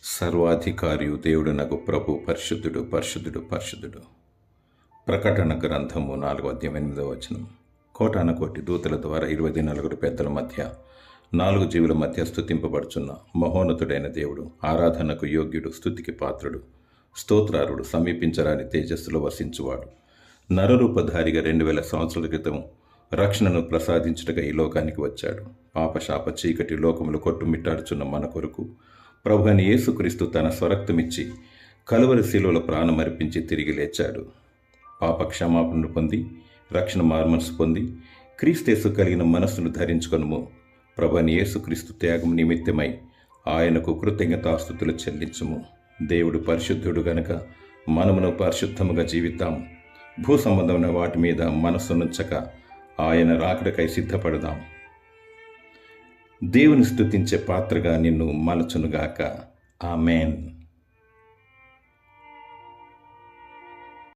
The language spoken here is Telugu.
సర్వాధికారియు దేవుడునగు ప్రభు పరిశుద్ధుడు పరిశుద్ధుడు పరిశుద్ధుడు. ప్రకటన గ్రంథము 4:8. కోటాన కోటి దూతల ద్వారా 24 పెద్దల మధ్య 4 జీవుల మధ్య స్తుతింపబడుచున్న మహోన్నతుడైన దేవుడు, ఆరాధనకు యోగ్యుడు, స్తుతికి పాత్రుడు, స్తోత్రారుడు, సమీపించరాని తేజస్సులో వసించువాడు, నరరూపధారిగా 2000 సంవత్సరాల క్రితం రక్షణను ప్రసాదించుటగా ఈ లోకానికి వచ్చాడు. పాపశాప చీకటి లోకములు కొట్టుమిట్టాడుచున్న మన కొరకు ప్రభు అయిన యేసుక్రీస్తు తన స్వరక్తమిచ్చి కలువరి శిలువలో ప్రాణమర్పించి తిరిగి లేచాడు. పాప క్షమాపణను పొంది రక్షణ మార్మనసు పొంది క్రీస్తేసు కలిగిన మనస్సును ధరించుకొనుము. ప్రభు అయిన యేసుక్రీస్తు త్యాగం నిమిత్తమై ఆయనకు కృతజ్ఞతాస్తుతులు చెల్లించుము. దేవుడు పరిశుద్ధుడు గనుక మనమును పరిశుద్ధముగా జీవిద్దాం. భూ సంబంధమైన వాటి మీద మనస్సునుంచక ఆయన రాకడకై సిద్ధపడదాం. దేవుని స్తుతించే పాత్రగా నిన్ను మలచునుగాక. ఆమేన్.